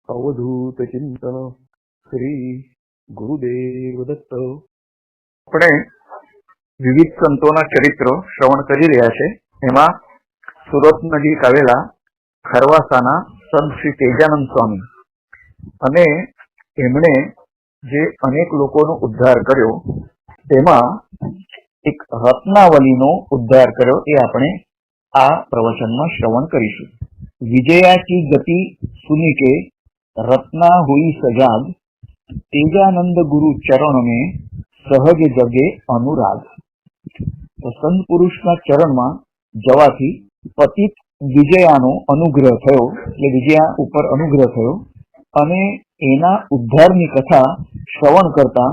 अवधूत चिंतन श्री गुरुदेव दत्त। આપણે વિવિધ સંતોના ચરિત્રો શ્રવણ કરી રહ્યા છે। એમાં સુરત નજીક આવેલા ખરવાસાના સંત શ્રી તેજાનંદ સ્વામી અને એમણે જે અનેક લોકોનો ઉદ્ધાર કર્યો તેમાં એક રત્નાવલીનો ઉદ્ધાર કર્યો એ આપણે આ પ્રવચનમાં શ્રવણ કરીશું। વિજયા કી ગતિ સુની કે रत्ना हुई सजाग, तेजानंद गुरु चरण में सहज जगे अनुराग। तो संत पुरुष ना चरण में जवाथी पतित विजयानो अनुग्रह थयो, એટલે વિજયા ઉપર અનુગ્રહ થયો અને એના ઉદ્ધારની કથા શ્રવણ કરતા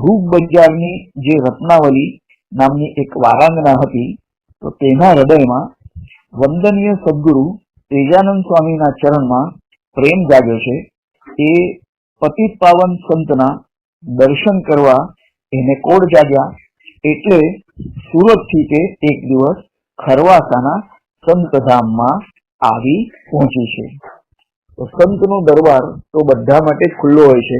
રૂપ બજારની જે રત્નાવલી નામની એક વારાંગના હતી તો તેના હૃદયમાં વંદનીય સદગુરુ તેજાનંદ સ્વામીના ચરણમાં પ્રેમ જાગ્યો છે। એ પતિત પાવન સંતના દર્શન કરવા એને કોડ જાગ્યા એટલે સુરતથી તે એક દિવસ ખરવાસાના સંતધામમાં આવી પહોંચી છે। તો સંતનો દરબાર તો બધા માટે જ ખુલ્લો હોય છે।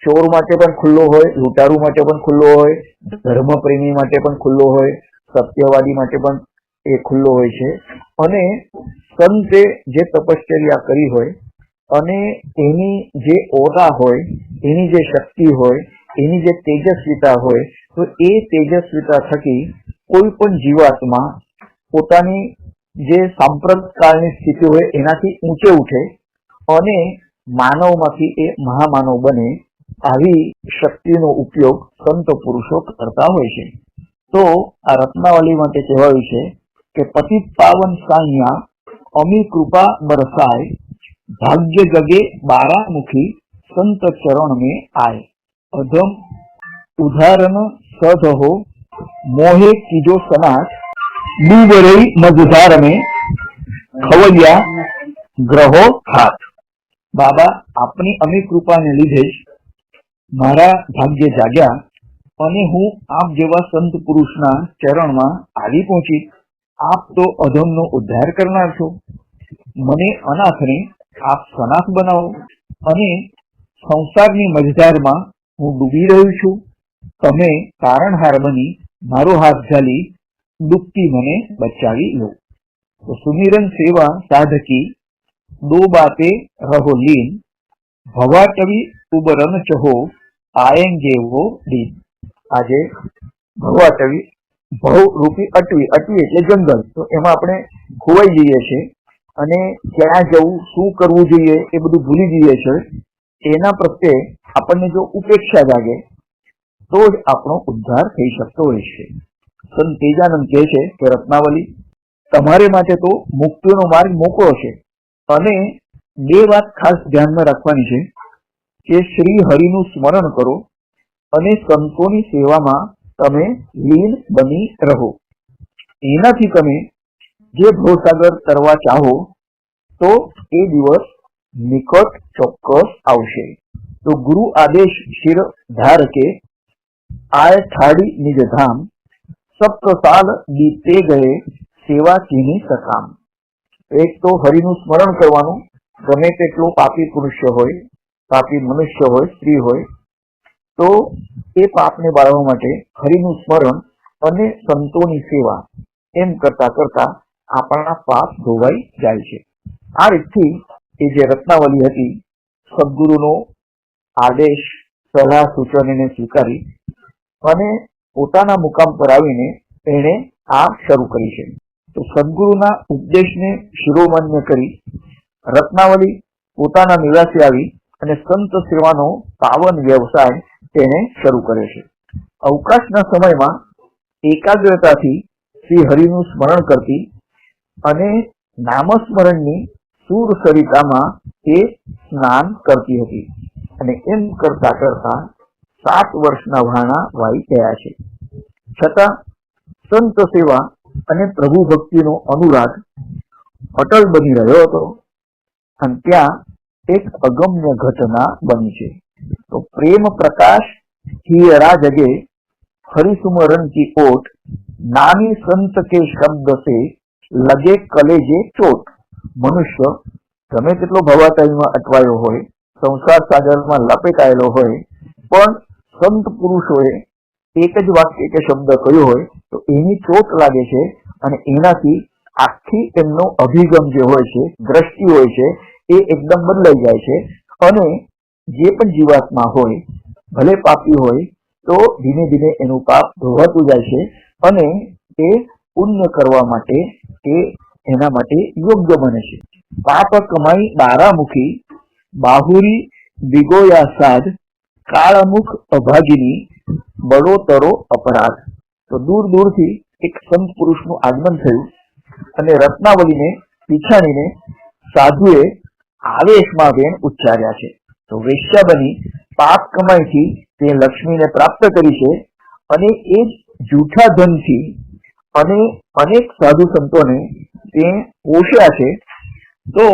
ચોર માટે પણ ખુલ્લો હોય, લૂંટારૂ માટે પણ ખુલ્લો હોય, ધર્મ પ્રેમી માટે પણ ખુલ્લો હોય, સત્યવાદી માટે પણ એ ખુલ્લો હોય છે। અને સંતે જે તપશ્ચર્યા કરી હોય અને એની જે ઓરા હોય, એની જે શક્તિ હોય, એની જે તેજસ્વીતા હોય તો એ તેજસ્વીતા થકી કોઈ પણ જીવાત્મા પોતાની જે સાંપ્રત કાળની સ્થિતિ હોય એનાથી ઊંચે ઉઠે અને માનવમાંથી એ મહામાનવ બને, આવી શક્તિનો ઉપયોગ સંત પુરુષો કરતા હોય છે। તો આ રત્નાવલી માટે કહેવાયું છે કે પતિત પાવન સાયા અમી કૃપા બરસાય, भाग्य जगे बारामुखी संत चरण में आए। अधम उदाहरण सद हो मोहे कीजो सनाथ, डूबरई मझधार में खवलिया ग्रहो हाथ। बाबा आपनी अमी कृपा ने लीधे मारा भाग्य जाग्या અને હું આપ જેવા સંત પુરુષના ચરણમાં આવી પહોંચી। આપ તો અધમનો ઉદ્ધાર કરનાર છો, મને અનાથને આપ સનાથ બનાવો અને સંસારની મજધારમાં હું ડૂબી રહ્યું છું, તમે તારણહાર બની મારો હાથ ઝાલી ડૂબતી મને બચાવી લો। તો સુમિરન સેવા સાધકી દો બાતે રહો લીન, ભવાટવી ઉબરન ચહો આયેંગે वो दिन। આજે ભવાટવી ભવ રૂપી અટવી, અટવી એટલે જંગલ, તો એમાં આપણે ખોવાઈ જઈએ છીએ અને ક્યાં જવું, શું કરવું જોઈએ એ બધું ભૂલી જઈએ છે। એના પ્રત્યે આપણને જો ઉપેક્ષા જાગે તો જ આપણો ઉદ્ધાર થઈ શકતો હોય છે। સંત તેજાનંદ કહે છે કે રત્નાવલી તમારે માટે તો મુક્તિનો માર્ગ મોકળો છે અને બે વાત ખાસ ધ્યાનમાં રાખવાની છે કે શ્રી હરિનું સ્મરણ કરો અને સંતોની સેવામાં તમે લીન બની રહો। એનાથી તમે જે ભવસાગર તરવા ચાહો તો એ દિવસ નિકટ ચોક્કસ આવશે। તો ગુરુ આદેશ શિર ધાર કે આય ઠાડી નિજ ધામ, સપ્ત સાલ બીતે ગયે સેવા કીની સકામ। એક તો હરિનું સ્મરણ કરવાનું, ગમે તેટલો પાપી પુરુષ હોય, પાપી મનુષ્ય હોય, સ્ત્રી હોય, તો એ પાપને બાળવા માટે હરિનું સ્મરણ અને સંતોની સેવા એમ કરતા કરતા આપણા પાપ ધોવાઈ જાય છે। આ રીતથી એ જે રત્નાવલી હતી સદગુરુનો આદેશ, સલાહ, સૂચન એને સ્વીકારી અને પોતાના મુકામ પર આવીને એણે આ શરૂ કરી છે। તો સદગુરુના ઉપદેશને શિરોમાન્ય કરી રત્નાવલી પોતાના નિવાસે આવી અને સંત સેવાનો પાવન વ્યવસાય તેને શરૂ કરે છે। અવકાશના સમયમાં એકાગ્રતાથી શ્રી હરિનું સ્મરણ કરતી અને નામસ્મરણની સૂર સરિતામાં એ સ્નાન કરતી હતી અને એમ કરતા કરતા 7 વર્ષના ભાણા વાઈ ગયા છે। છતાં સંત સેવા અને પ્રભુ ભક્તિનો અનુરાગ અટલ બની રહ્યો હતો અને ત્યાં એક અગમ્ય ઘટના બની છે। तो प्रेम प्रकाश हीरा जगे हरिसुमरन की ओट, नामी संत के शब्द से लगे कलेजे चोट। मनुष्य ગમે તેટલો ભવાટાઈમાં અટવાયો હોય, સંસાર સાગરમાં લપેટાયેલો હોય, પણ સંત પુરુષોએ એક જ વાક્ય કે શબ્દ કહ્યો હોય તો એની ચોટ લાગે છે અને એનાથી આખી એમનો અભિગમ જે હોય છે, દ્રષ્ટિ હોય છે, એ એકદમ બદલાઈ જાય છે અને જે પણ જીવાત્મા હોય, ભલે પાપી હોય, તો ધીમે ધીમે એનું પાપ ધોવાતું જાય છે અને એ પુણ્ય કરવા માટે એ એના માટે યોગ્ય બને છે. પાપ કમાઈ બારામુખી, બાહુરી દિગોયા સાધ, કાળમુખ અભાગિની, બળોતરો અપરાધ. તો દૂર દૂરથી એક સંત પુરુષનું આગમન થયું અને રત્નાવલીને પીછાણીને સાધુએ આવેશમાં વેણ ઉચ્ચાર્યા છે. તો વેશ્યા બની પાપ કમાઈથી તે લક્ષ્મીને પ્રાપ્ત કરી છે અને એ જ જૂઠા ધનથી અને અનેક સાધુ સંતોને તે પોષ્યા છે. તો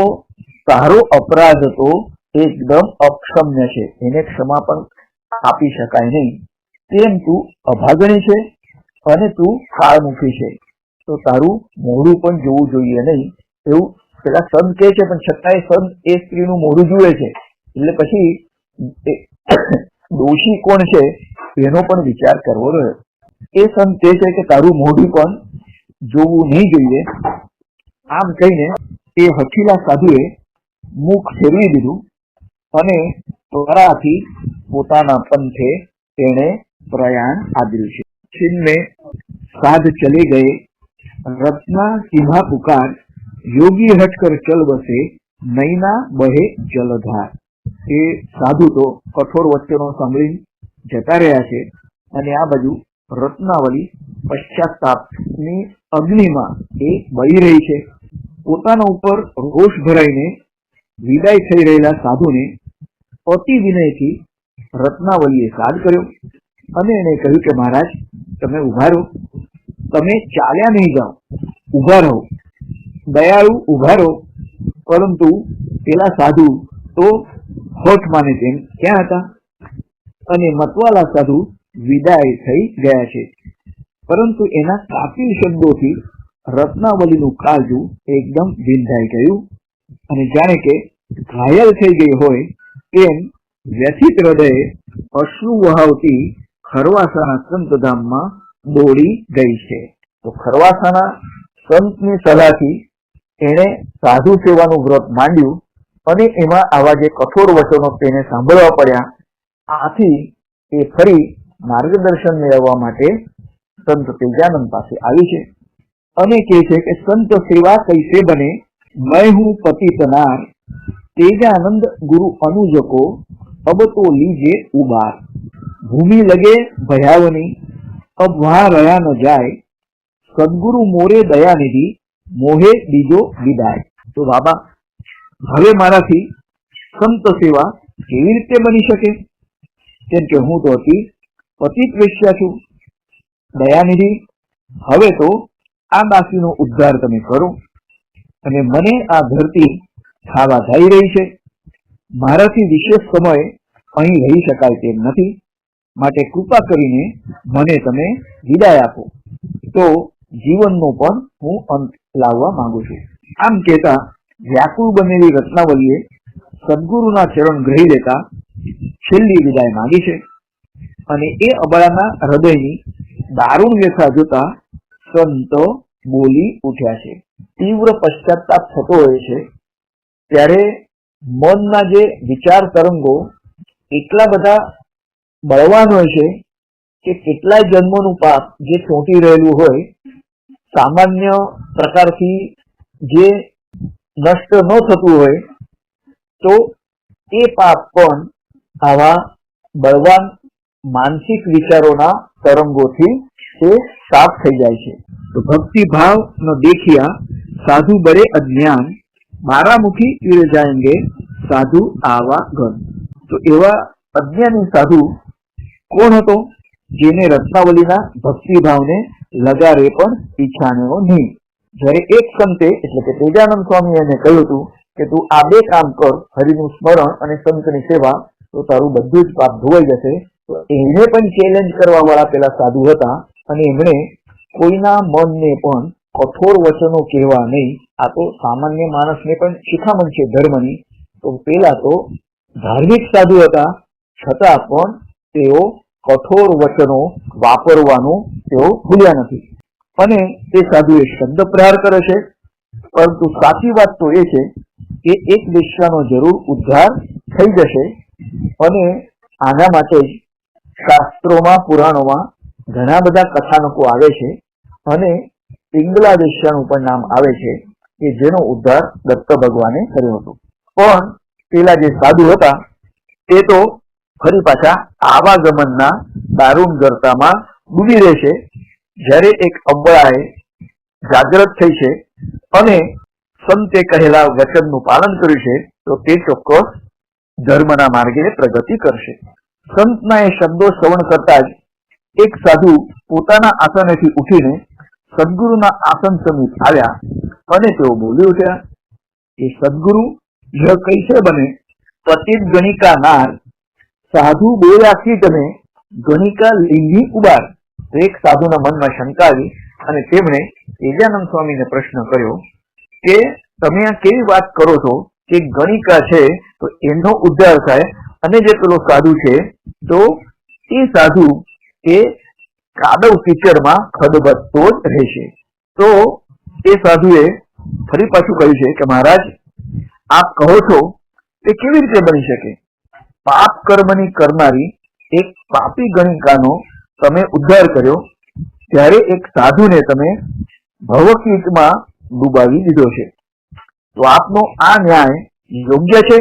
તારો અપરાધ તો એકદમ અક્ષમ્ય છે, એને ક્ષમા પણ આપી શકાય નહીં. તેમ તું અભાગણી છે અને તું કાળમુખી છે, તો તારું મોઢું પણ જોવું જોઈએ નહીં, એવું પેલા સંત કહે છે. પણ છતાંય સંત એ સ્ત્રીનું મોઢું જુએ છે, એટલે પછી દોષી કોણ છે એનો પણ વિચાર કરવો રહ્યો. એ સંત કહે છે કે તારું મોઢું પણ જોવું નહીં જોઈએ. આમ કહીને એ હઠીલા સાધુએ મુખ ફેરવી દીધું અને ત્વરાથી પોતાના પંથે તેણે પ્રયાણ આદર્યું છે. छिन साध चले गए, रत्ना सिंहा पुकार, योगी हटकर चल बसे, नैना बहे जलधार. એ સાધુ તો કઠોર વચનો સાંભળી જતા રહ્યા છે અને આ બાજુ રત્નાવલી પશ્ચાતાપની અગ્નિમાં એ બળી રહી છે. પોતાના ઉપર રોષ ભરાઈને વિદાય થઈ રહેલા સાધુને અતિ વિનયથી રત્નાવલીએ સાદ કર્યો અને એને કહ્યું કે મહારાજ, તમે ઉભા રહો, તમે ચાલ્યા નહીં જાઓ, ઉભા રહો, દયાળુ ઉભા રહો. પરંતુ પેલા સાધુ તો હોઠ માને તેમ ક્યાં હતા અને મતવાલા સાધુ વિદાય થઈ ગયા છે. પરંતુ એના કાતિલ શબ્દોથી રત્નાવલીનું કાળજું એકદમ વિંધાઈ ગયું અને જાણે કે ઘાયલ થઈ ગઈ હોય તેમ વ્યથિત હૃદયે અશ્રુ વહાવતી ખરવાસાના સંતધામમાં દોડી ગઈ છે. તો ખરવાસાના સંતની સલાહથી એણે સાધુ સેવાનું વ્રત માંડ્યું અને એમાં આવા જે કઠોર વચનો તેને સાંભળવા પડ્યા. આથી એ ફરી માર્ગદર્શન મેળવવા માટે સંત તેજાનંદ પાસે આવી છે અને કહે છે કે સંત સેવા કૈસે બને, मैं हूँ पतित नार, तेजानंद गुरु अनुज को अब तो लीजिए उबार. भूमि लगे भयावनी, अब वहां रहा न जाए, सदगुरु मोरे दया निधि, मोहे दीजो विदाय. तो बाबा, હવે મારાથી સંત સેવા કેવી રીતે બની શકે? કેમ કે હું તો અતિ પતિત વેશ્યા છું. દયાનિધિ, હવે તો આ દાસીનો ઉદ્ધાર તમે કરો અને મને આ ધરતી ખાવા જઈ રહી છે. મારાથી વિશેષ સમય અહીં રહી શકાય તેમ નથી, માટે કૃપા કરીને મને તમે વિદાય આપો, તો જીવનનો પણ હું અંત લાવવા માંગુ છું. આમ કહેતા વ્યાકુળ બનેલી રત્નાવલીએ સદગુરુના ચરણ ગ્રહી લેતા છેલ્લી વિદાય માંગી છે અને એ અબળાના હૃદયની દારૂણ વ્યથા જોતા સંતો બોલી ઉઠ્યા છે. તીવ્ર પશ્ચાતાપ થતો હોય છે ત્યારે મનના જે વિચાર તરંગો એટલા બધા બળવાન હોય છે કે કેટલાય જન્મોનું પાપ જે ચોંટી રહેલું હોય, સામાન્ય પ્રકારથી જે નષ્ટ ન થતું હોય, તો એ પાપ પણ આવા બળવાન માનસિક વિચારોના તરંગોથી તે સાફ થઈ જાય છે. તો ભક્તિ ભાવ ન દેખિયા સાધુ બड़े અજ્ઞાન, બારામુખી તીર જાएंगे સાધુ આવા ગણ. તો એવા અજ્ઞાની સાધુ કોણ હતો? જેને રત્નાવલીના ભક્તિભાવને લગારે પણ પીછાણ્યો નહીં. જ્યારે એક સંતે એટલે કે તેજાનંદ સ્વામી એને કહ્યું હતું કે તું આ બે કામ કર, હરિનું સ્મરણ અને સંતની સેવા, તો તારું બધું જ પાપ ધોવાઈ જશે. તો એને પણ ચેલેન્જ કરવા વાળા પેલા સાધુ હતા અને એમણે કોઈના મનને પણ કઠોર વચનો કહેવા નહીં. આ તો સામાન્ય માણસને પણ શિખામણ છે ધર્મની. તો પેલા તો ધાર્મિક સાધુ હતા, છતાં પણ તેઓ કઠોર વચનો વાપરવાનું તેઓ ભૂલ્યા નથી. અને તે સાધુએ શબ્દ પ્રહાર કરે છે. પરંતુ સાચી વાત તો એ છે કે એક વેશ્યાનો જરૂર ઉદ્ધાર થઈ જશે. અને આના માટે જ શાસ્ત્રોમાં, પુરાણોમાં ઘણા બધા કથાનકો આવે છે. અને પિંગલા વેશ્યાનું પણ નામ આવે છે કે જેનો ઉદ્ધાર દત્ત ભગવાને કર્યો હતો. પણ પેલા જે સાધુ હતા તે તો ફરી પાછા આવાગમનના દારૂણ ગરતામાં ડૂબી રહેશે. જ્યારે એક અંબળાએ જાગૃત થઈ છે અને સંતે કહેલા વચનનું પાલન કર્યું છે તો તે ચોક્કસ ધર્મના માર્ગે પ્રગતિ કરશે. સંતના એ શબ્દો શ્રવણ કરતા જ એક સાધુ પોતાના આસનેથી ઉઠીને સદગુરુના આસન સમીપ આવ્યા અને તેઓ બોલી ઉઠ્યા કે સદગુરુ यह कैसे बने? पतित गणिका नार साधु बोल्या તમે ગણિકા લીંધી ઉબાર. તો એક સાધુના મનમાં શંકા આવી અને તેમણે તેજાનંદ સ્વામીને પ્રશ્ન કર્યો કે તમે આ કેવી વાત કરો છો કે ગણિકા છે તો એનો ઉદ્ધાર થાય અને જે પેલો સાધુ છે તો એ સાધુ એ કાદવ કીચડમાં ખદબદતો જ રહેશે. તો એ સાધુએ ફરી પાછું કહ્યું છે કે મહારાજ આપ કહો છો તે કેવી રીતે બની શકે? પાપ કર્મની કરનારી એક પાપી ગણિકાનો તમે ઉદ્ધાર કર્યો, ત્યારે એક સાધુને તમે ભવકીટમાં ડૂબાવી દીધો છે. તો આપનો આ ન્યાય યોગ્ય છે?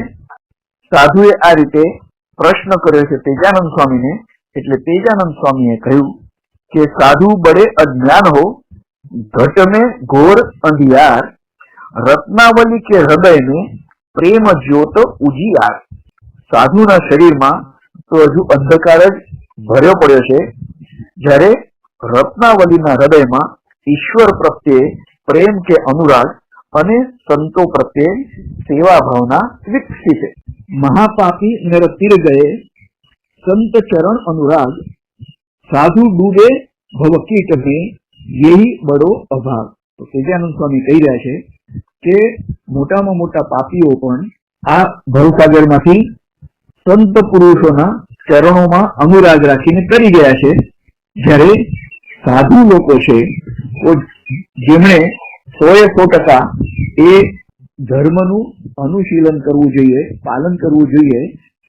સાધુએ આ રીતે પ્રશ્ન કર્યો છે તેજાનંદ સ્વામીને. એટલે તેજાનંદ સ્વામીએ કહ્યું કે સાધુ બડે અજ્ઞાન હો, घट में घोर अंधियार, रत्नावली के हृदय में प्रेम ज्योत उजियार. साधुना शरीરમાં તો હજુ અંધકાર જ ભર્યો પડ્યો છે, જ્યારે રત્નાવલીના હૃદયમાં ઈશ્વર પ્રત્યે પ્રેમ કે અનુરાગ અને સંતો પ્રત્યે સેવા ભાવના વિકસી છે. महापापी नर तिर गए संत चरण अनुराग, साधु डूबे भवकीट में यही बड़ो अभाव. तो तेजानंद स्वामी કહી રહ્યા છે કે મોટામાં મોટા પાપીઓ પણ આ ભવસાગરમાંથી સંત પુરુષોના ચરણોમાં અનુરાગ રાખીને કરી ગયા છે, જ્યારે સાધુ લોકો છે જેમણે 100% એ ધર્મનું અનુશીલન કરવું જોઈએ, પાલન કરવું જોઈએ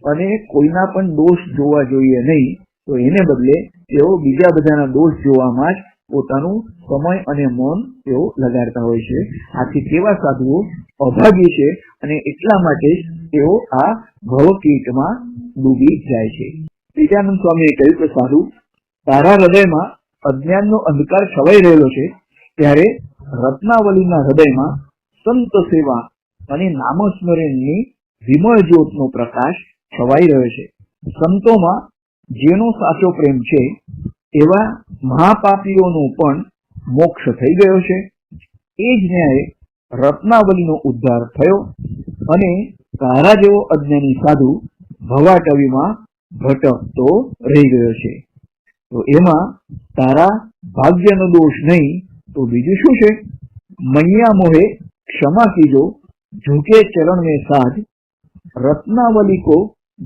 અને કોઈના પણ દોષ જોવા જોઈએ નહીં. તો એને બદલે તેઓ બીજા બધાના દોષ જોવામાં જ પોતાનું સમય અને મન તેઓ લગાડતા હોય છે. આથી કેવા સાધુઓ અભાગી છે અને એટલા માટે જ તેઓ આ ભવકીટમાં ડૂબી જાય છે. તેજાનંદ સ્વામીએ કહ્યું કે સાધુ, તારા હૃદયમાં અજ્ઞાનનો અંધકાર છવાઈ રહેલો છે, ત્યારે રત્નાવલીના હૃદયમાં સંત સેવા અને નામસ્મરણની વિમળ જ્યોતનો પ્રકાશ છવાઈ રહ્યો છે. સંતોમાં જેનો સાચો પ્રેમ છે એવા મહાપાપીઓનો પણ મોક્ષ થઈ ગયો છે. એ જ ન્યાય રત્નાવલીનો ઉદ્ધાર થયો અને તારા જેવો અજ્ઞાની સાધુ ભવાટવીમાં ભટકતો રહી ગયો છે. તો એમાં તારા ભાગ્યનો દોષ નહીં તો બીજું શું છે? મૈયા મોહે क्षमा कीजो, झुके चरण में साध, रत्नावली को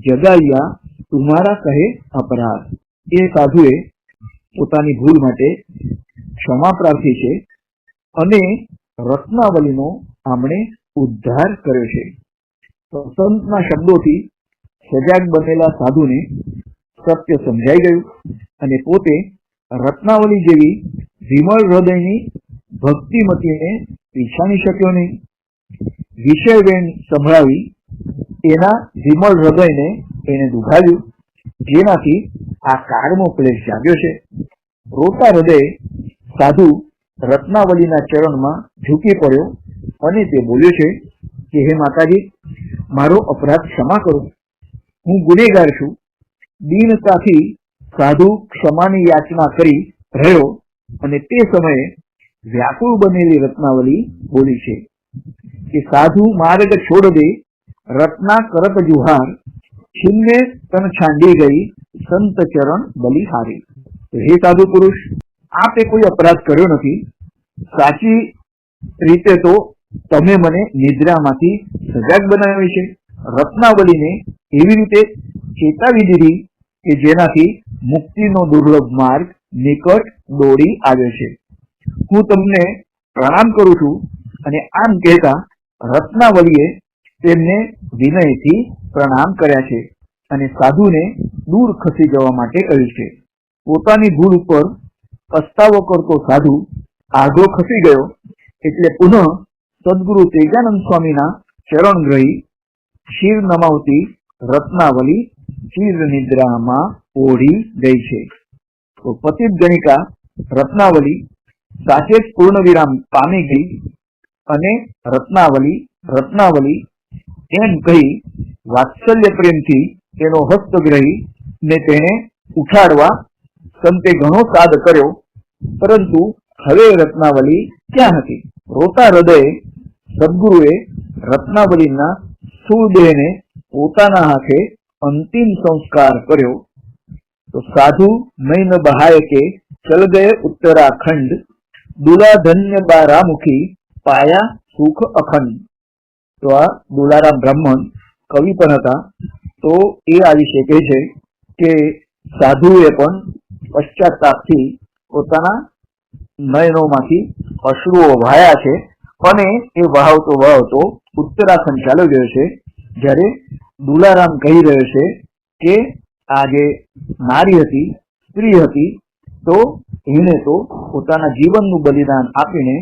जगाया तुम्हारा कहे अपराध. એ સાધુએ પોતાની ભૂલ માટે ક્ષમા પ્રાર્થી છે અને રત્નાવલીનો આમણે ઉદ્ધાર કર્યો છે. તો સંતના શબ્દોથી સજાગ બનેલા સાધુને સત્ય સમજાઈ ગયું અને પોતે રત્નાવલી જેવી વિમળ હૃદયની ભક્તિમતીને પીછાણી શક્યો નહીં. વિષય વેણ સંભળાવી એના વિમળ હૃદયને એને દુભાવ્યું, જેનાથી આ કાળનો ક્લેશ જાગ્યો છે. રોતા હૃદય સાધુ રત્નાવલીના ચરણમાં ઝૂકી પડ્યો અને તે બોલ્યો છે કે હે માતાજી, મારો અપરાધ ક્ષમા કરો, હું ગુનેગાર છું. દીનતાથી સાધુ ક્ષમાની યાચના કરી રહ્યો અને તે સમયે व्याकुल बनेली रत्नावली बोली छे कि साधु मार्ग छोड़ दे, रत्ना करत जुहार, छिन्ने तन छांडी गई, संत चरण बलिहारी. तो हे साधु पुरुष, आपे कोई अपराध कर्यो नथी, સાચી રીતે તો તમે મને નિદ્રામાંથી સજાગ બનાવી છે. રત્નાવલીને એવી રીતે ચેતાવી દીધી કે જેનાથી મુક્તિનો દુર્લભ માર્ગ નિકટ દોડી આવ્યો છે. હું તમને પ્રણામ કરું છું. અને આમ કહેતા રત્નાવલીએ તેમને વિનયથી પ્રણામ કર્યા છે અને સાધુને દૂર ખસી જવા માટે કહ્યું છે. પોતાની ભૂલ ઉપર પસ્તાવો કરતો સાધુ આગળ ખસી ગયો એટલે પુનઃ સદગુરુ તેજાનંદ સ્વામીના ચરણ ગ્રહી શિર નમાવતી રત્નાવલી ચિર નિદ્રામાં ઓઢી ગઈ છે. તો પતિત ગણિકા રત્નાવલી સાથે જ પૂર્ણ વિરામ પામી ગઈ અને રત્નાવલી એમ કહી વાત્સલ્ય પ્રેમથી તેનો હસ્ત ગ્રહી ને તેને ઉઠાડવા સંતે ઘણો સાદ કર્યો, પરંતુ હવે રત્નાવલી ક્યાં હતી? રોતા હૃદયે સદગુરુએ રત્નાવલીના સ્થૂળદેહને પોતાના હાથે અંતિમ સંસ્કાર કર્યો. તો સાધુ નૈન બહાય કે ચલ ગયે ઉત્તરાખંડ, દુલાધન્ય બારામુખી પાયા સુખ અખંડ. તો આ દુલારામ બ્રાહ્મણ કવિ પણ હતા. તો એ આ વિશે કહે છે કે સાધુએ પણ પશ્ચાતાપથી પોતાના નયનોમાંથી અશ્રુઓ વહાયા છે અને એ વહાવતો ઉત્તરાખંડ ચાલ્યો ગયો છે. જ્યારે દુલારામ કહી રહ્યો છે કે આ જે નારી હતી, સ્ત્રી હતી, તો એને તો પોતાના જીવનનું બલિદાન આપીને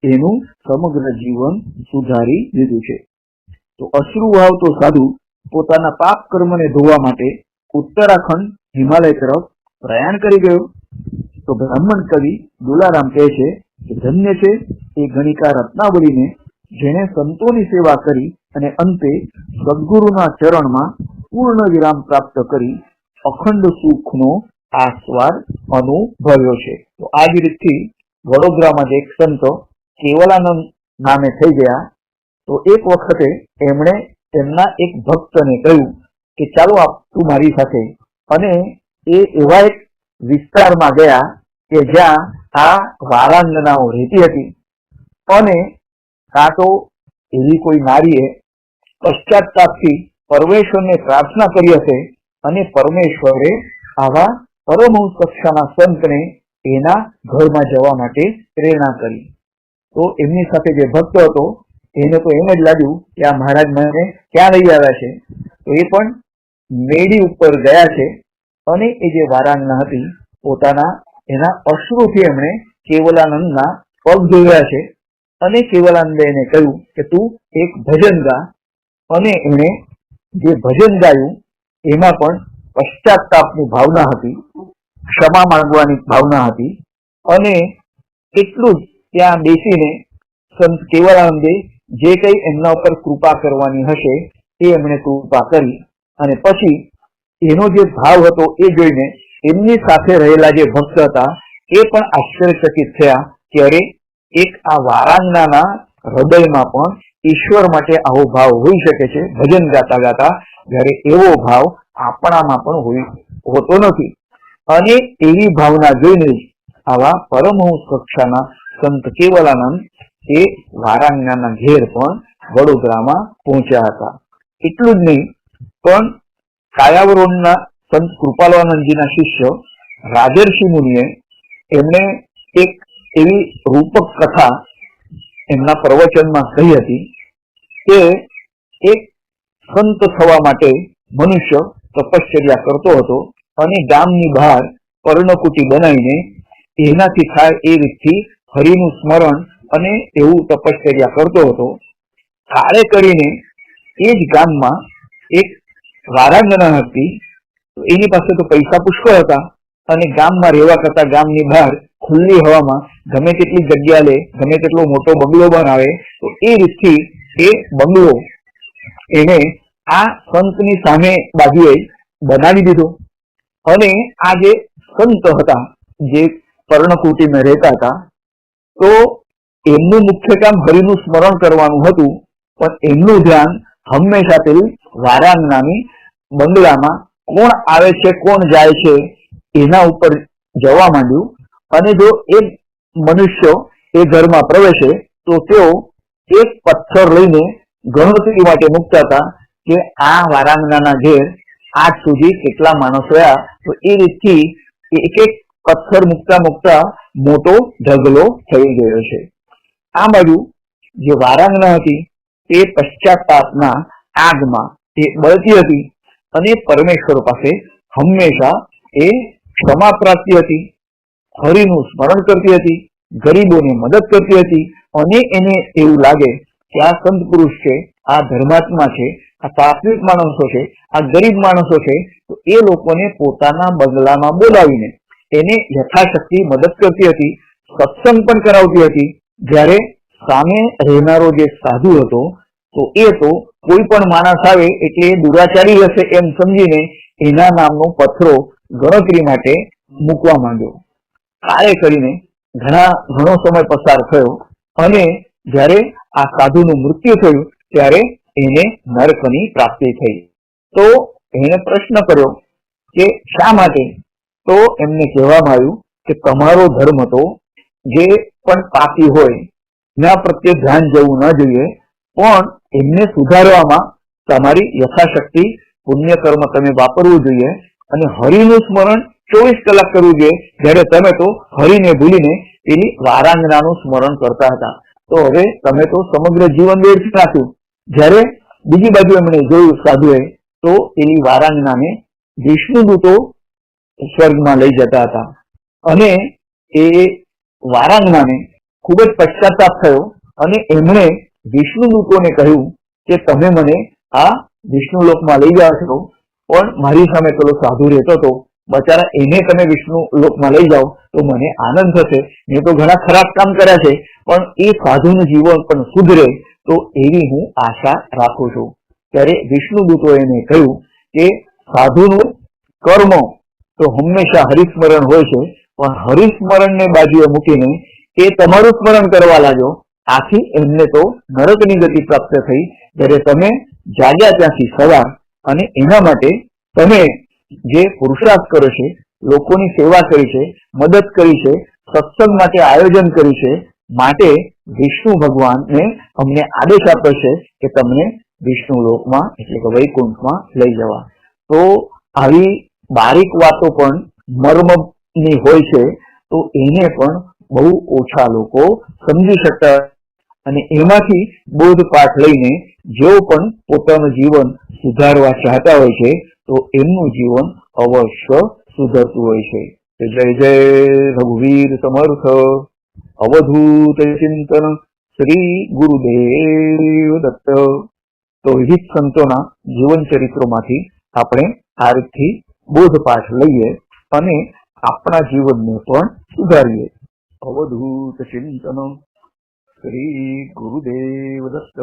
એનું સમગ્ર જીવન સુધારી દીધું છે. તો અશ્રુ વહાવતો સાધુ પોતાના પાપ કર્મને ધોવા માટે ઉત્તરાખંડ હિમાલય તરફ પ્રયાણ કરી ગયો. તો બ્રાહ્મણ કવિ દુલારામ કહે છે કે ધન્ય છે એ ગણિકા રત્નાવલીને જેણે સંતોની સેવા કરી અને અંતે સદગુરુના ચરણમાં પૂર્ણ વિરામ પ્રાપ્ત કરી અખંડ સુખનો આસ્વાદ અનુભવ્યો છે. તો આ જ રીતથી વડોદરામાં જે એક સંત કેવલાનંદ નામે થઈ ગયા. તો એક વખતે એમણે એમના એક ભક્તને કહ્યું કે ચાલો તું મારી સાથે, અને એ એવા એક વિસ્તારમાં ગયા કે જ્યાં આ વારાંગનાઓ રહેતી હતી અને કાં તો એવી કોઈ નારીએ પશ્ચાતાપથી પરમેશ્વરને પ્રાર્થના કરી હશે અને પરમેશ્વરે આવા પરમહંસ કક્ષાના સંતને એના ઘરમાં જવા માટે પ્રેરણા કરી. તો એમની સાથે જે ભક્ત હતો એને તો એમ જ લાગ્યું કે આ મહારાજ મને ક્યાં લઈ આવ્યા છે. તો એ પણ મેડી ઉપર ગયા છે અને એ જે વારાંગના હતી પોતાના એના અશ્રુથી એમણે કેવલાનંદના પગ ધોયા છે અને કેવલાનંદે એને કહ્યું કે તું એક ભજન ગા. અને એણે જે ભજન ગાયું એમાં પણ પશ્ચાતાપની ભાવના હતી, ક્ષમા માંગવાની ભાવના હતી. અને એટલું જ ત્યાં બેસીને સંત કેવલાનંદે જે કઈ એમના ઉપર કૃપા કરવાની હશે એ એમણે કૃપા કરી. અને પછી એનો જે ભાવ હતો એ જોઈને એમની સાથે રહેલા જે ભક્ત હતા એ પણ આશ્ચર્યચકિત થયા કે અરે, એક આ વારાંગનાના હૃદયમાં પણ ઈશ્વર માટે આવો ભાવ હોઈ શકે છે ભજન ગાતા ગાતા, જ્યારે એવો ભાવ આપણામાં પણ હોતો નથી. અને એવી ભાવના જોઈને જ આવા પરમહંસ કક્ષાના સંત કેવલાનંદ એ વારાંગનાના ઘેર પણ વડોદરામાં પહોંચ્યા હતા. એટલું જ નહીં, પણ કાયાવરોણના સંત કૃપાલાનંદજીના શિષ્ય રાજર્ષિ મુનિએ એમણે એક એવી રૂપક કથા એમના પ્રવચનમાં કહી હતી કે એક સંત થવા માટે મનુષ્ય તપશ્ચર્યા કરતો હતો અને ગામની બહાર પર્ણકુટી બનાવીને એનાથી થાય એ રીતથી હરિનું સ્મરણ અને એવું તપશ્ચર્યા કરતો હતો. કાળે કરીને એ જ ગામમાં એક વારાંગના હતી. એની પાસે તો પૈસા પુષ્કળ હતા અને ગામમાં રહેવા કરતા ગામની બહાર ખુલ્લી હવામાં ગમે તેટલી જગ્યા લે, ગમે તેટલો મોટો બંગલો બનાવે. તો એ રીતથી એ બંગલો એને આ સંતની સામે બાજુએ બનાવી દીધો. અને આ જે સંત હતા જે પર્ણકુટીમાં રહેતા હતા, તો એમનું મુખ્ય કામ હરિનું સ્મરણ કરવાનું હતું, પણ એમનું ધ્યાન હંમેશા પેલી વારાંગનાની બંગલામાં કોણ આવે છે કોણ જાય છે એના ઉપર જવા માંડ્યું. અને જો એ મનુષ્ય એ ઘરમાં પ્રવેશે તો તેઓ એક પથ્થર લઈને ગણતરી માટે મૂકતા હતા કે આ વારાંગનાના ઘેર આજ સુધી કેટલા માણસો રહ્યા. તો એ રીતથી એક એક પથ્થર મૂકતા મૂકતા મોટો ઢગલો થઈ ગયો છે. આ બાજુ જે વારાંગના હતી તે પશ્ચાતાપના આગમાં તે બળતી હતી અને પરમેશ્વર પાસે હંમેશા એ ક્ષમા પ્રાપ્તિ હતી, હરિનું સ્મરણ કરતી હતી, ગરીબોને મદદ કરતી હતી. અને એને એવું લાગે કે આ સંત પુરુષ છે, આ ધર્માત્મા છે, આ સાત્વિક માણસો છે, આ ગરીબ માણસો છે, તો એ લોકોને પોતાના બંગલામાં બોલાવીને એને યથાશક્તિ મદદ કરતી હતી, સત્સંગ પણ કરાવતી હતી. જ્યારે સામે રહેનારો જે સાધુ હતો તો એ તો કોઈ પણ માણસ આવે એટલે દુરાચારી હશે એમ સમજીને એના નામનો પથ્થરો ગણતરી માટે મૂકવા માંડ્યો. કાળે કરીને ઘણો સમય પસાર થયો અને જ્યારે આ સાધુનું મૃત્યુ થયું ત્યારે એને નરકની પ્રાપ્તિ થઈ. તો એને પ્રશ્ન કર્યો કે શા માટે? તો એમને કહેવામાં આવ્યું કે તમારો ધર્મ તો જે પણ પાપી હોય એના પ્રત્યે ધ્યાન જવું ન જોઈએ, પણ એમને સુધારવામાં તમારી યથાશક્તિ પુણ્ય કર્મ તમે વાપરવું જોઈએ અને હરિનું સ્મરણ 24 કલાક કરવું જોઈએ. જ્યારે તમે તો હરિને ભૂલીને એની વારાંગનાનું સ્મરણ કરતા હતા. તો હવે તમે તો સમગ્ર જીવન વેડફી નાખ્યું. જ્યારે બીજી બાજુ એમણે જોયું સાધુએ તો એની વારાંગનાને વિષ્ણુદૂતો સ્વર્ગમાં લઈ જતા હતા અને એ વારાંગનાને ખૂબ જ પશ્ચાતાપ થયો અને એમણે વિષ્ણુદૂતોને કહ્યું કે તમે મને આ વિષ્ણુલોકમાં લઈ જાઓ છો, પણ મારી સામે પેલો સાધુ રહેતો હતો, બચારા એને તમે વિષ્ણુ લોકમાં લઈ જાઓ તો મને આનંદ થશે. મેં તો ઘણા ખરાબ કામ કર્યા છે, પણ એ સાધુનું જીવન પણ સુધરે તો એવી હું આશા રાખું છું. ત્યારે વિષ્ણુદૂતો એને કહ્યું કે સાધુનું કર્મ તો હંમેશા હરિસ્મરણ હોય છે, પણ હરિસ્મરણને બાજુએ મૂકીને એ તમારું સ્મરણ કરવા લાગ્યો, આથી એમને તો નરકની ગતિ પ્રાપ્ત થઈ. જ્યારે તમે જાગ્યા ત્યાંથી સવાર અને એના માટે તમે જે પુરુષાર્થ કર્યો છે, લોકોની સેવા કરી છે, મદદ કરી છે, સત્સંગ માટે આયોજન કર્યું છે, માટે વિષ્ણુ ભગવાનને અમને આદેશ આપ્યો છે કે તમને વિષ્ણુ લોકમાં એટલે કે વૈકુંઠમાં લઈ જવા. તો આવી બારીક વાતો પણ મર્મની હોય છે, તો એને પણ બહુ ઓછા લોકો સમજી શકતા અને એમાંથી બોધપાઠ લઈને જેઓ પણ પોતાનું જીવન સુધારવા ચાહતા હોય છે તો એમનું જીવન અવશ્ય સુધરતું હોય છે. જય જય રઘુવીર સમર્થ. અવધૂત ચિંતન શ્રી ગુરુદેવ દત્ત. તો વિવિધ સંતોના જીવન ચરિત્રોમાંથી આપણે આ રીતથી બોધપાઠ લઈએ અને આપણા જીવનને પણ સુધારીએ. અવધૂત ચિંતન શ્રી ગુરુદેવ દત્ત.